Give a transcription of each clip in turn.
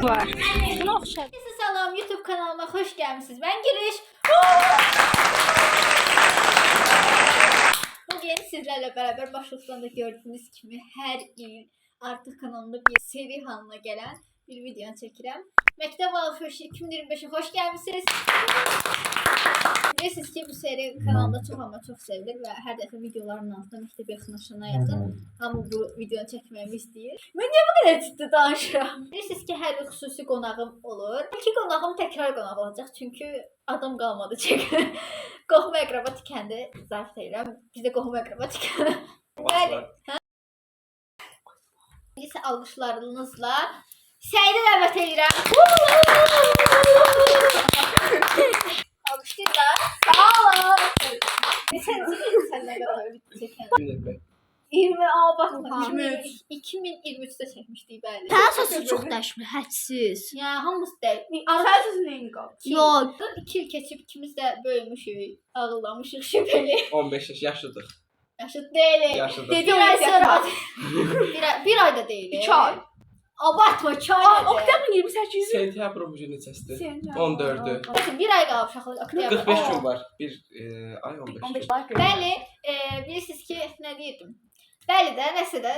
var. Buna oxşar. Salam, YouTube kanalıma xoş gəlmisiniz. Mən Giriş. Bugün sizlərlə bərabər başlıqdan da gördüyünüz kimi hər il artıq kanalımda bir seri halına gələn bir video çəkirəm. Məktəb alışverişi 2025'e xoş gəlmisiniz. Bilirsiniz ki bu seri kanalda çox ama çox sevilir və hər dəfə videoların altında məktəb yaxınlaşana yazın. Amma bu videonu çəkməyimi istəyir. Mən niyə bu qədər ciddi danışıram? Bilirsiniz ki hər il xüsusi qonağım olur. İki qonağım təkrar qonaq olacaq çünki adam qalmadı çəkir. Qohum əqraba tikəndi. Zarf deyirəm. Bizdə qohum əqraba tikəndi. Bəli. Birisi alqışlarınızla Səidə dəvət edirəm. Alqışlayırlar. Sağ olun. Sən nə qədər çəkəndə? 20 baxma. 2023'də çəkmişdik bəli. Sənin səsin çox dəşmir, hədsiz. Yəni hamısı deyil. Sən səsin neyin qaldı? Yox. 2 il keçib ikimiz də böyümüşük, ağıllanmışıq şübhəli. 15 yaş yaşıdıq. Yaşıd deyil. Yaşıdıq. Bir ay sonra bir ayda deyil. 2 ay. Abartma 2 ay. Oktyabr 28. Sentyabr bu gün neçəsidir? 14'ü. Bir ay qalıb uşaqlar. 45 gün var. Bir ay 15 gün. 15 ay. Bəli, bilirsiniz ki, nə deyirdim? Bəli də, nəsə də,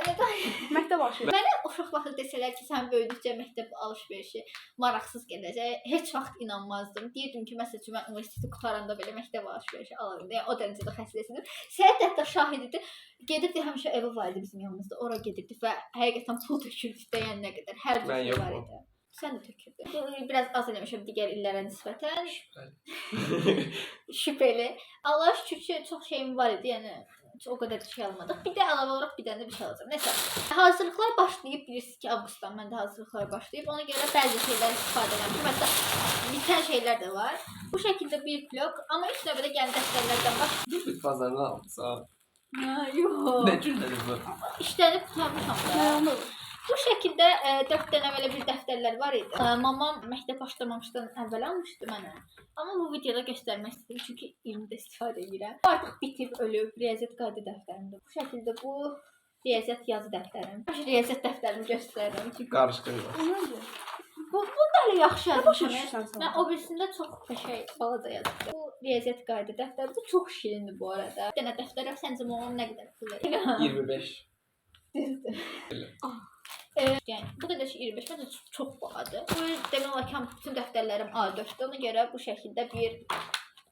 Məktəb alışverişi. Mənə uşaq vaxtı desələr ki, sən böyüdükcə məktəb alışverişi maraqsız gələcək, heç vaxt inanmazdım. Deyirdim ki, məsəl üçün mən universiteti qutaranda belə məktəb alışverişi alardım. Yəni o dərəcədə xəstəsidim. Səhət hətta şahididir. Gedirdi həmişə evi var idi bizim yanımızda. Ora gedirdik və həqiqətən pul tökürdük də yəni nə qədər. Hər bir şey var idi. Sən də tökürdün. Biraz az eləmişəm digər illərə nisbətən. Şübhəli. Allah şükür ki, çox şeyim var idi. Yəni o qədər şey almadıq. Bir də əlavə olaraq bir dənə də bir şey alacağım. Nəsə, hazırlıqlar başlayıb, bilirsiniz ki, avqustdan məndə hazırlıqlar başlayıb. Ona görə bəzi şeylər istifadə eləmişəm. Hətta bitən şeylər də var. Bu şəkildə bir blok, amma ilk növbədə gələn dəftərlərdən başlayıb. Bir pazarına almışsan. Yox. Ne cümlədir bu? İşlənib tutarmışam da. Bu şəkildə 4 dənə belə bir dəftərlər var idi. Mamam məktəb başlamamışdan əvvəl almışdı mənə. Amma bu videoda göstərmək istəyirəm çünki 20-də istifadə edirəm. Artıq bitib, ölüb, riyaziyyat qayda dəftərimdir. Bu şəkildə bu riyaziyyat yazı dəftərim. Riyaziyyat dəftərimi göstərirəm çünki Qarışqın var. bu da elə yaxşı yazmışam. düşürsən sən? Mən o birisində çox şey balaca yazmışam. Bu riyaziyyat qayda dəftəri bu çox şirindir bu arada. Bir dənə dəftərə səncə mamam nə qədər pul verir? 25. Düzdür. Yəni bu qədər şey 25 məncə çox bahadır. Bu demək olar ki, bütün dəftərlərim A4-dür. Ona görə bu şəkildə bir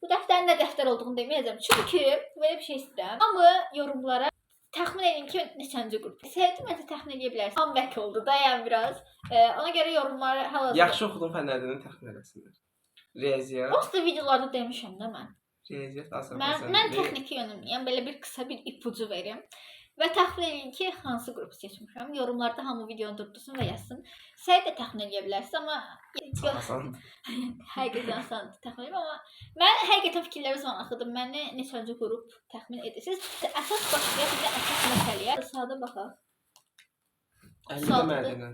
bu dəftərin nə dəftər olduğunu deməyəcəm. Çünki belə bir şey istəyirəm. Amma yorumlara təxmin edin ki, neçənci qrup. Səhədi məncə təxmin edə bilərsiniz. Tam vək oldu, dayan biraz. Ona görə yorumlara hal-hazırda. Yaxşı oxudum fənlərdən təxmin eləsinlər. Riyaziyyat. Prosta videolarda demişəm də mən. Riyaziyyat Azərbaycan. Mən texniki yönümlüyəm. Belə bir qısa bir ipucu verim. Və təxmin edin ki, hansı qrupu seçmişəm. Yorumlarda hamı videonu durdursun və yazsın. Səhət də təxmin edə bilərsiniz, amma həqiqətən asandır təxmin edim. Amma mən həqiqətən fikirləri zaman axıdım. Mənə neçənci qrup təxmin edirsiniz. Əsas başlayaq, bir də əsas məsələyə. Sadə baxaq. Əlində mədənə.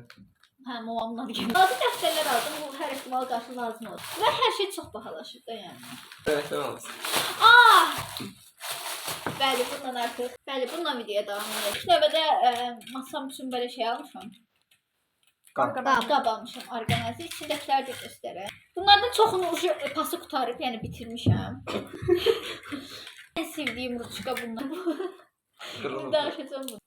Hə, mamamın adı gəlir. Bazı dəftərlər aldım, bu hər ehtimal qarşı lazım olur. Və hər şey çox bahalaşıb da yəni. Bələkdən alırsın. Bəli, bundan artıq. Bəli, bundan videoya davam edək. Növbədə masam üçün belə şey almışam. Qab almışam, orqanazı. İçindəkiləri də göstərək. Bunlardan çoxunu pası qutarıb, yəni bitirmişəm. Ən sevdiyim ruçka bunlar. Danışacağım bunu.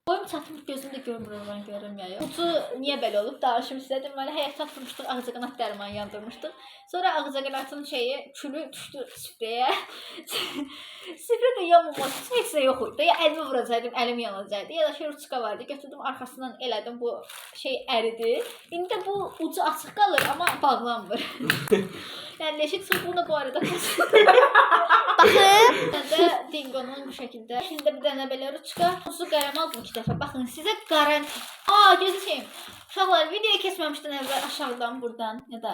Boyum çatmır, gözüm də görmür oradan görürüm ya. Ucu niyə belə olub? Danışım sizə. Deməli, həyat çatdırmışdıq, ağzaqanat dərmanı yandırmışdıq. Sonra ağzaqanatın külü düşdü süfrəyə. Süfrə də yanmaması heç nə yox idi. Ya əlimi vuracaqdım, əlim yanacaqdı. Ya da ruçka vardı. Götürdüm, arxasından elədim, bu şey əridi. İndi də bu ucu açıq qalır, amma bağlanmır. Yəni leşik çıxıb bunu bu arada Baxın. Dingonun bu şəkildə. Şimdi bir dənə belə ruçka. Ucu qərəm aldım 2 dəfə. Baxın, sizə garanti. Gözü şeyim. Uşaqlar, videoya keçməmişdən əvvəl aşağıdan, buradan ya da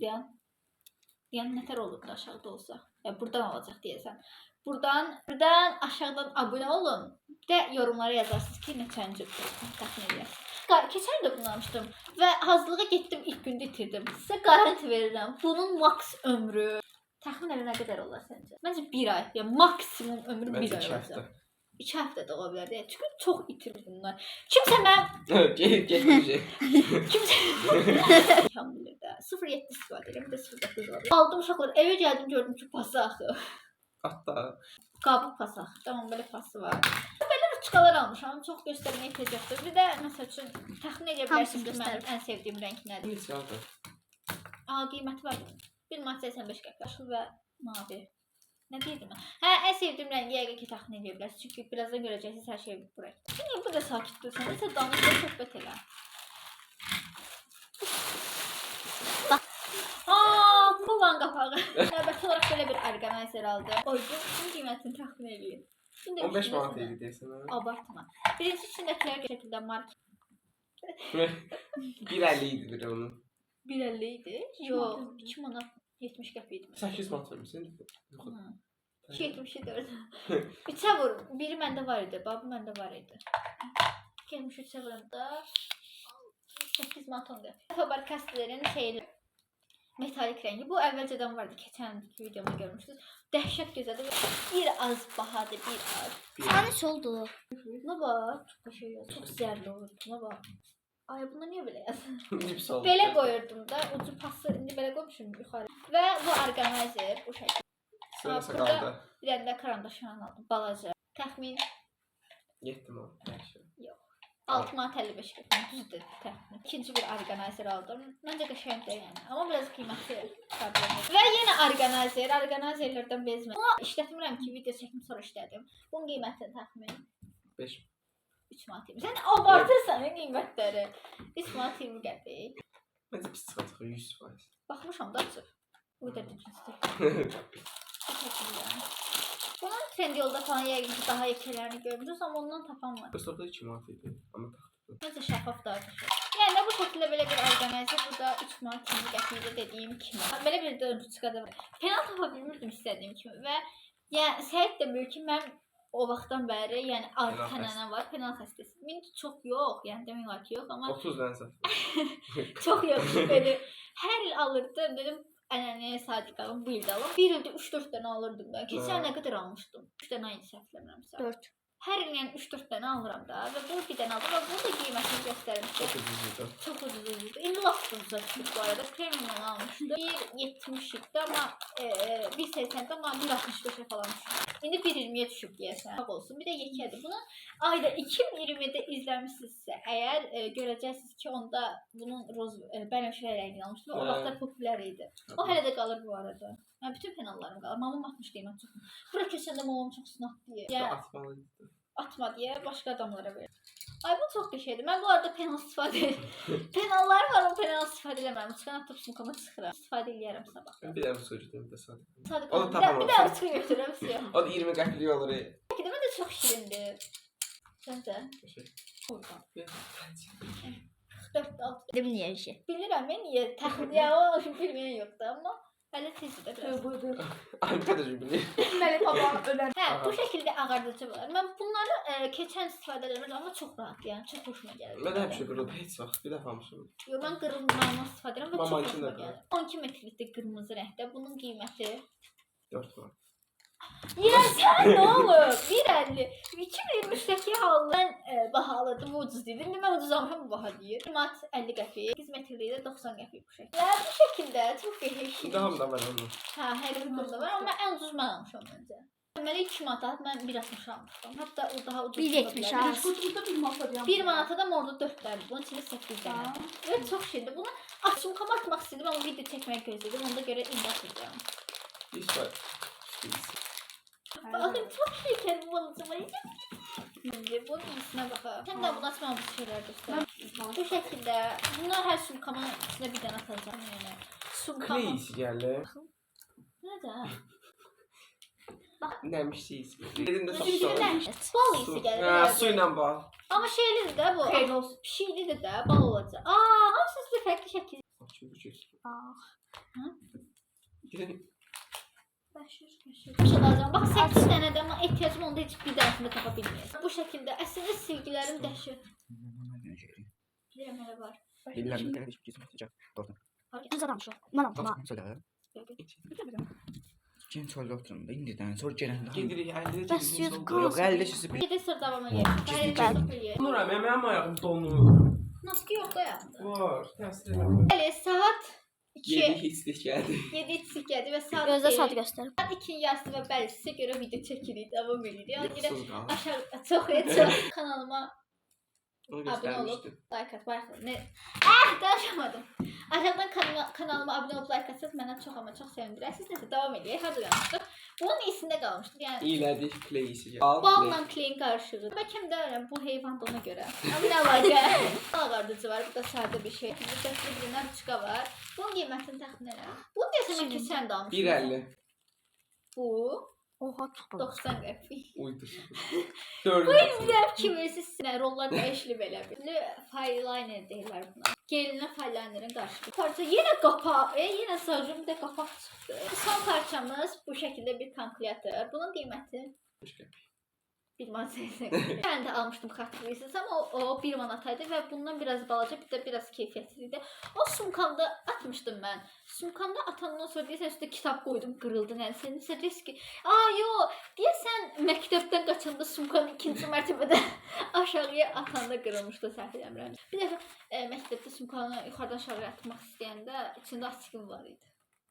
deyən nətər olur da aşağıda olsa. Ya buradan olacaq deyəsən. Buradan aşağıdan abunə olun. Bir də yorumlara yazarsınız ki, neçənci təxmin edərsiniz. Keçən də bunu almışdım və hazırlığa getdim, ilk gündə itirdim. Sizə garanti verirəm. Bunun maks ömrü təxmin elə nə qədər olar səncə? Məncə 1 ay. Yəni maksimum ömrü 1 ay olacaq. 2 həftə də ola bilər. Çünki çox itir bunlar. Kimsə mən Getmeyecek. kimsə kim bilir də 07 istifadə edirəm, bir də 09 var. Aldım uşaqlar, evə gəldim gördüm ki, pası axı. Hatta Qabı pas axı. Tamam belə pası var. Belə ruçkalar almışam. Çox göstərməyə ehtiyac yoxdur. Bir də məsəl üçün təxmin edə bilərsiniz ki, mənim ən sevdiyim rəng nədir? hiç aldı. Qiyməti var. 1 manat 85 qəpik. Yaşıl və mavi. Nə deyirdim mən? Hə, ən sevdiyim rəngi yəqin ki, təxmin edə bilərsiniz. Çünki birazdan görəcəksiniz hər şey buraya. Niyə bu da sakit dursan? Nəsə danışma, söhbət elə. Kovan qapağı. Növbəti olaraq belə bir orqanayzer aldım. Qoydum, bunun qiymətini təxmin edin. 15 manat idi deyəsən. Abartma. Birinci içindəkilər şəkildə mark 1.50 idi bir onun. 1.50 idi. Yox, 2 manat 70 qəpik idi. 8 manat vermişsin. 2.74. 3'e vur. Biri məndə var idi. Babı məndə var idi. Gelmiş 3'e vuranda 8 manat 10 qəpik. Faber-Castell'in şeyli metalik rengi. Bu əvvəlcədən vardı. Keçən videomda görmüşsünüz. Dəhşət gözəldir. Bir az bahadır, bir az. Hani oldu? Buna bak. Çok şey yok. Çok zərli olur. Buna bak. Ay buna niye böyle yazın? Cips oldu. Belə qoyurdum da. Ucu pası indi belə qoymuşum yuxarı. Və bu orqanayzer bu şəkildə. Sırası Burada kaldı. bir dənə də karandaş aldım. Balaca. Təxmin 7 manat. 6 manat 55 qəpik. Düzdür təxmin. İkinci bir orqanayzer aldım. Məncə qəşəngdir yəni. Amma biraz qiymətli problemdir. Və yenə orqanayzer. Orqanayzerlərdən bezmə. Bunu işlətmirəm ki, video çəkim sonra işlədim. Bunun qiymətini təxmin 5. 3 manat 20. Sən abartırsan qiymətləri. 3 manat 20 qəpik. Bence pis çıxacaq 100%. Baxmışam da açıq. Bu da düzgün. Bunun Trendyolda falan yəqin ki daha yekələrini görmüşsünüz, amma ondan tapan var. Dostlarda 2 manat idi. Amma taxtı. Məncə şəffaf daha düşür. Yəni bu şəkildə belə bir orqanayzer, bu da 3 manat 20 qəpikdə dediyim kimi. Belə bir də ruçkada var. Penal tapa bilmirdim istədiyim kimi və yəni Səid də bilir ki, mən o vaxtdan bəri, yəni artıq nənə var, penal xəstəsi. Minti çox yox, yəni demək olar ki yox, amma 30 dənə satdım. çox yox. Belə hər il alırdım, dedim ənənəyə sadiq alım, bu il də alım. Bir ildə 3-4 dənə alırdım da. Keçən nə qədər almışdım? 3 dənə aynı səhvləmirəmsə. 4. Hər il yəni 3-4 dənə alıram da və bu bir dənə aldım və bunu da qiymətini göstərmişəm. Çok ucuzdu. Çox ucuzdur. İndi lap ucuza düşdü bu arada. Premium almışdım. 1.70 idi amma 1.80'də amma 1.65'e falan düşdü. İndi 1.20'ye düşüb deyəsən. Sağ olsun. Bir də yekədir. Bunu ayda 2020'də izləmişsinizsə, əgər görəcəksiniz ki, onda bunun roz bənövşə rəngini almışdım və o vaxtlar popülər idi. O hələ də qalır bu arada. Yəni bütün penallarım qalır. Mamam atmış qiymət çox. Bura keçəndə mamam çox sınaqdı. Yəni Atmalıydı. atma deyə başqa adamlara verir. Ay bu çox qəşəngdir. Mən bu arada penal istifadə edirəm. Penallarım var, o penal istifadə eləmirəm. Çıxan atıb sumkama çıxıram. İstifadə eləyərəm sabah. Bir də bu söyləyirdim də sadəcə. Sadəcə Onu tapamam. bir də çıxıb götürürəm sizə. O da 20 qəpik olur. Bəlkə də mən də çox şirindir. Səncə? Oradan. 4-6. Dedim niye işi? Bilirəm mən niyə təxminiyə o bilməyən yoxdur, amma hələ tezdir də biraz. Arkadaşım bilir. Mənim babam ölən. Hə, bu şəkildə ağardıcı var. Mən bunları keçən istifadə edirəm, amma çox rahat, yəni çox xoşuma gəlir. Mən həmişə qırılıb heç vaxt bir dəfə almışam. Yox, mən qırmızı istifadə edirəm və Mama çox üçün xoşuma də gəlir. 12 metrlikdə qırmızı rəngdə. Bunun qiyməti 4 manat. ya sən nə olur? 1.50. 2023-dəki halda mən bahalıdım, bu ucuz deyil. İndi mən ucuz almışam, bu baha deyir. Qiymət 50 qəpik, 8 metrlikdə 90 qəpik bu şəkildə. Ya bu şəkildə çox qəşəng. Daha da var onun. Hə, hər bir burada var, amma ən ucuz mən almışam məncə. Deməli 2 manata mən 1.60 almışam. Hətta o daha ucuz. 1.70 ha. Kutuda bir masa diyorum. 1 manata da orada 4 dənə, bunun içində 8 dənə. Və çox şeydir. Bunu açım qabartmaq istedim, amma video çəkmək gözlədim. Ona görə indi atacağım. Hiç var. Bakın çok şeker bu balıcıma. Şimdi bunun iyisine bakalım. Sen de bunu açmamız şeyler göster. Bu şekilde. Bunlar her sumkamın içine bir tane atacağım yani. Sumkamın. Ne iyisi geldi? Neden? Neymiş iyisi? Dedim de Üzücü sapsın. neymiş? Bal iyisi gelir. Ha, herhalde. suyla bal. Ama şeyli de bu. Xeyir olsun. Pişiyli de bal olacak. Hamısı da farklı şekilde. Açın bu çek. Hı? Gidin. Bir şey lazım. Bak 8 tane de ama ihtiyacım onda hiç bir dersinde tapa bilmiyorsun. Bu şekilde aslında silgilerim dəhşət. Bilmem var. Bilirəm, bir dənə heç bir kesim atacaq. Doğru. Biz adam şu. Manam. Tamam, söyle. Gen çöldə oturum da indidən sonra gələndə. Gedirik 50 Bəs yüz Yox, 50 kişi bir. 7 sır davam edir. Hayır, Donuram, mənim ayağım donur. Naski yox da yandı. Var, təsir eləmir. Bəli, saat 2. 7 hislik gəldi. 7 gəldi və saat Gözdə 2. saat göstərim. Saat 2 yazdı və bəli sizə görə video çəkirik, davam edirik. Yəni Yuxusuz qaldı. aşağı çox kanalıma Onu abunə olub, göstərmişdim. like at, bax. Ne? Danışamadım. Aşağıdan kanalıma abunə olub, like atsanız mənə çox amma çox sevindirərsiniz. Nəsə davam edək. Harda qalmışdıq? Bunun iyisində qalmışdıq. Yəni İyilədik, pleyisi gəldi. balla kleyin qarışığı. Bəlkə də bu heyvan da ona görə. Amma nə var? Ağardıcı var, bu da sadə bir şey. Burada bir narçıqa var. Bunun qiymətini təxmin elə. Bu desəm keçən də almışdım. 1.50. Bu Oha çox. 90 qəpik. Uydursun. 4. Bilmirəm kimisə sinə rollar dəyişli belə bir. Fireliner deyirlər buna. Gelinə firelinerin qarşılığı. Parça yenə qapaq, yenə sajım bir də qapaq çıxdı. Son parçamız bu şəkildə bir kalkulyator. Bunun qiyməti 1 manat 80. Mən də almışdım xatırlayırsınız amma o 1 manataydı və bundan biraz balaca, bir də biraz keyfiyyətsiz idi. O sumkamda atmışdım mən. Sumkamda atandan sonra deyəsən üstə kitab qoydum, qırıldı nəsə. Nəsə riski. Yox, deyəsən məktəbdən qaçanda sumkanı ikinci mərtəbədə aşağıya atanda qırılmışdı, səhv eləmirəm. Bir dəfə məktəbdə sumkanı yuxarıdan aşağıya atmaq istəyəndə içində askim var idi.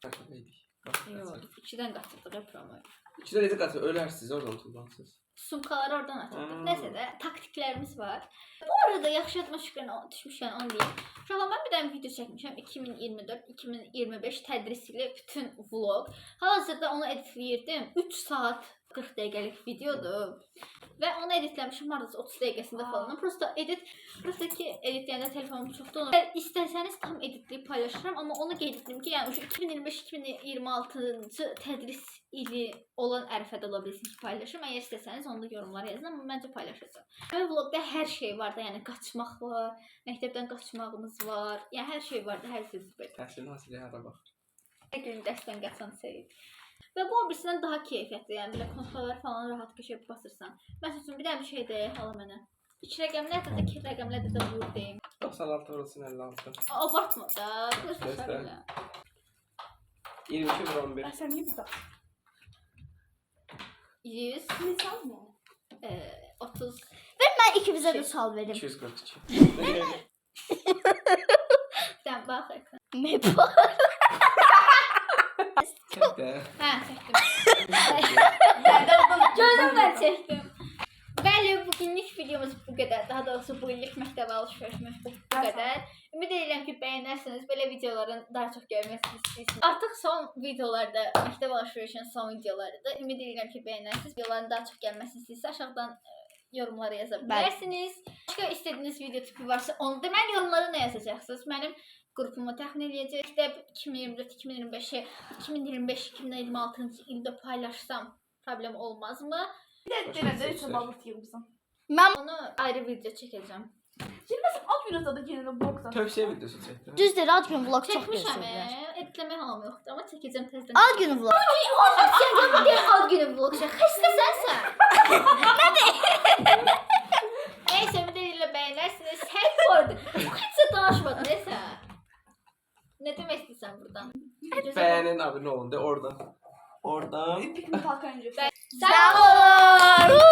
Yox, 2-dən qaçırdıq promoyu. 2-dən necə qaçır? Ölərsiniz, oradan tullansınız. Sumkaları oradan atırdık. Nəsə də taktiklərimiz var. Bu arada yaxşı yadıma düşmüşkən onu deyim. Uşaqlar, mən bir dənə video çəkmişəm 2024-2025 tədrisli bütün vlog. Hal-hazırda onu editləyirdim. 3 saat 40 dəqiqəlik videodur. Və onu editləmişim hardasa 30 dəqiqəsində falan. Prosta editləyəndə telefonum çox donur. İstəsəniz tam editləyib paylaşıram, amma onu qeyd etdim ki, yəni 2025-2026-cı tədris ili olan ərəfədə ola bilsin ki, paylaşım. Əgər istəsəniz onu da yorumlara yazın, amma məncə paylaşacağam. Və vlogda hər şey var da, yəni qaçmaq var, məktəbdən qaçmağımız var. Yəni hər şey var da, hər şey super. Təhsil hasilə hara bax. Hər gün dərsdən qaçan şey. Və bu birisindən daha keyfiyyətli, yəni belə konsollar falan rahat köşəyə basırsan. Məsəl üçün bir dənə bir şey deyək hala mənə. 2 rəqəmlərdə də 2 rəqəmlərdə də vur deyim. 96 orasın 56. Abartma da. Göstər. 22 vur 11. Sən niyə burada? 100, Misal mı? 30. Mən iki bizə də sual verim. 242. Sən bax ekran. Mepa. Çəkdə. Hə, çəkdim. Gözümdən çəkdim. Bəli, bugünlük videomuz bu qədər. Daha doğrusu bu illik məktəbə alış-verişimiz bu qədər. Ümid edirəm ki, bəyənərsiniz. Belə videoların daha çox gəlməsini istəyirsiniz. Artıq son videolarda, məktəb alış-verişinin son videolarıdır. Ümid edirəm ki, bəyənərsiniz. Videoların daha çox gəlməsini istəyirsə, aşağıdan yorumlara yaza bilərsiniz. Başqa istədiyiniz video tipi varsa, onu deməli yorumlara nə yazacaqsınız? Mənim qrupumu təxmin edəcək. Məktəb 2024-2025-i 2025-2026-cı ildə paylaşsam problem olmazmı? Denədə üçün balıq yığmışsın. Mən Onu ayrı video çəkəcəm. Girməsin alt günüzdə də yenə blokdan. Tövsiyə videosu çəkdim. düzdür, ad gün vlog çox Çəkmişəm, gözləyirlər. editləmək halım yoxdur, amma çəkəcəm tezdən. Ad günü vlog. Sən yapma deyək ad günü vlog çək. Xəstəsən sən. Neyse, bir də ilə bəyənərsiniz. Hər qoydu. Heç də danışmadın, neysə. Nə demək istəyirsən buradan? Bəyənin abunə olun de oradan. Oradan. Piknik halka öncə. Sağ olun.